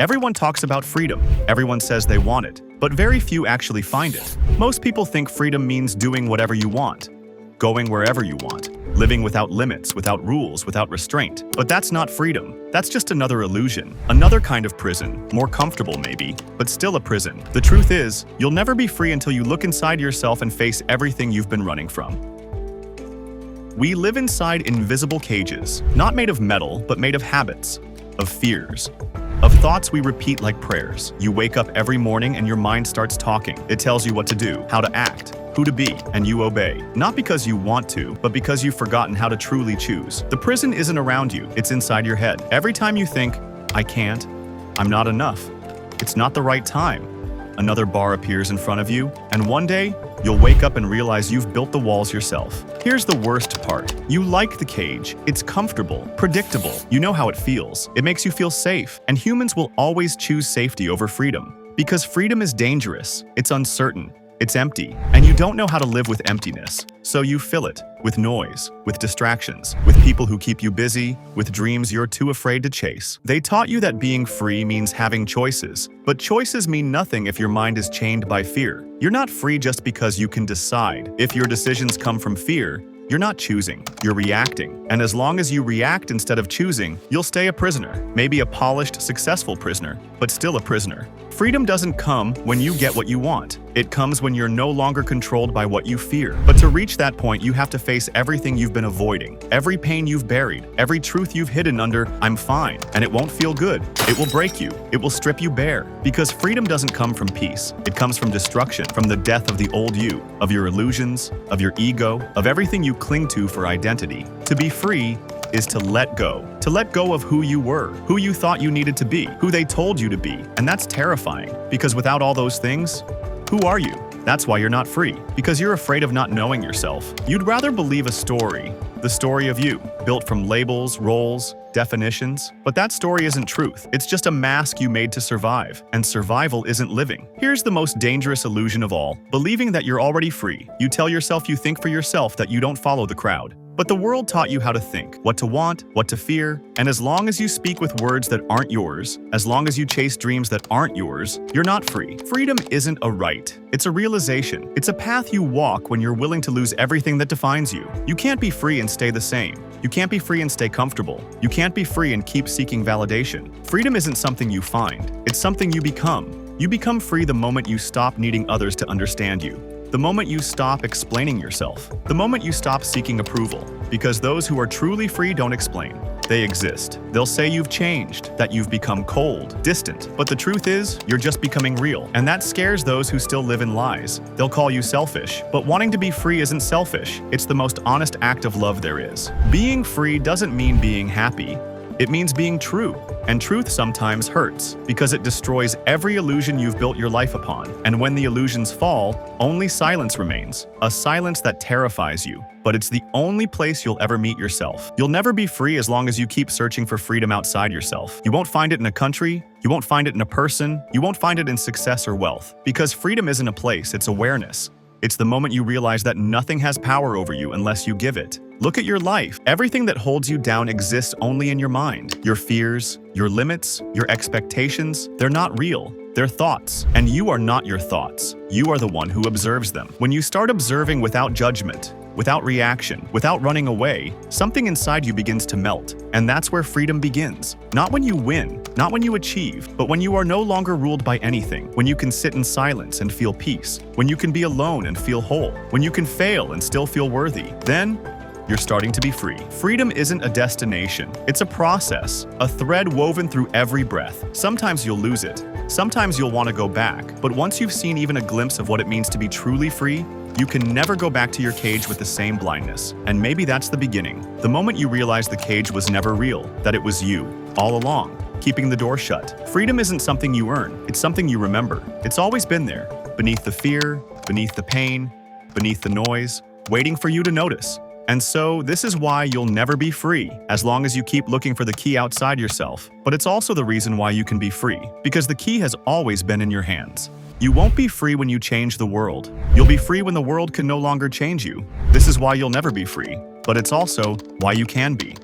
Everyone talks about freedom. Everyone says they want it, but very few actually find it. Most people think freedom means doing whatever you want, going wherever you want, living without limits, without rules, without restraint. But that's not freedom. That's just another illusion, another kind of prison, more comfortable maybe, but still a prison. The truth is, you'll never be free until you look inside yourself and face everything you've been running from. We live inside invisible cages, not made of metal, but made of habits, of fears, of thoughts we repeat like prayers. You wake up every morning and your mind starts talking. It tells you what to do, how to act, who to be, and you obey. Not because you want to, but because you've forgotten how to truly choose. The prison isn't around you, it's inside your head. Every time you think, I can't, I'm not enough, it's not the right time, another bar appears in front of you, and one day, you'll wake up and realize you've built the walls yourself. Here's the worst part. You like the cage. It's comfortable, predictable. You know how it feels. It makes you feel safe. And humans will always choose safety over freedom. Because freedom is dangerous. It's uncertain. It's empty. And you don't know how to live with emptiness. So you fill it with noise, with distractions, with people who keep you busy, with dreams you're too afraid to chase. They taught you that being free means having choices. But choices mean nothing if your mind is chained by fear. You're not free just because you can decide. If your decisions come from fear, you're not choosing, you're reacting. And as long as you react instead of choosing, you'll stay a prisoner. Maybe a polished, successful prisoner, but still a prisoner. Freedom doesn't come when you get what you want. It comes when you're no longer controlled by what you fear. But to reach that point, you have to face everything you've been avoiding, every pain you've buried, every truth you've hidden under, I'm fine. And it won't feel good. It will break you. It will strip you bare. Because freedom doesn't come from peace. It comes from destruction, from the death of the old you, of your illusions, of your ego, of everything you cling to for identity. To be free is to let go of who you were, who you thought you needed to be, who they told you to be. And that's terrifying, because without all those things, who are you? That's why you're not free, because you're afraid of not knowing yourself. You'd rather believe a story, the story of you, built from labels, roles, definitions. But that story isn't truth. It's just a mask you made to survive, and survival isn't living. Here's the most dangerous illusion of all, believing that you're already free. You tell yourself you think for yourself, that you don't follow the crowd. But the world taught you how to think, what to want, what to fear, and as long as you speak with words that aren't yours, as long as you chase dreams that aren't yours, you're not free. Freedom isn't a right. It's a realization. It's a path you walk when you're willing to lose everything that defines you. You can't be free and stay the same. You can't be free and stay comfortable. You can't be free and keep seeking validation. Freedom isn't something you find. It's something you become. You become free the moment you stop needing others to understand you. The moment you stop explaining yourself. The moment you stop seeking approval. Because those who are truly free don't explain. They exist. They'll say you've changed, that you've become cold, distant. But the truth is, you're just becoming real. And that scares those who still live in lies. They'll call you selfish. But wanting to be free isn't selfish. It's the most honest act of love there is. Being free doesn't mean being happy. It means being true. And truth sometimes hurts, because it destroys every illusion you've built your life upon. And when the illusions fall, only silence remains. A silence that terrifies you. But it's the only place you'll ever meet yourself. You'll never be free as long as you keep searching for freedom outside yourself. You won't find it in a country, you won't find it in a person, you won't find it in success or wealth. Because freedom isn't a place, it's awareness. It's the moment you realize that nothing has power over you unless you give it. Look at your life. Everything that holds you down exists only in your mind. Your fears, your limits, your expectations, they're not real. They're thoughts. And you are not your thoughts. You are the one who observes them. When you start observing without judgment, without reaction, without running away, something inside you begins to melt. And that's where freedom begins. Not when you win, not when you achieve, but when you are no longer ruled by anything. When you can sit in silence and feel peace. When you can be alone and feel whole. When you can fail and still feel worthy. Then, you're starting to be free. Freedom isn't a destination. It's a process, a thread woven through every breath. Sometimes you'll lose it. Sometimes you'll want to go back. But once you've seen even a glimpse of what it means to be truly free, you can never go back to your cage with the same blindness. And maybe that's the beginning. The moment you realize the cage was never real, that it was you, all along, keeping the door shut. Freedom isn't something you earn. It's something you remember. It's always been there, beneath the fear, beneath the pain, beneath the noise, waiting for you to notice. And so, this is why you'll never be free, as long as you keep looking for the key outside yourself. But it's also the reason why you can be free, because the key has always been in your hands. You won't be free when you change the world. You'll be free when the world can no longer change you. This is why you'll never be free, but it's also why you can be.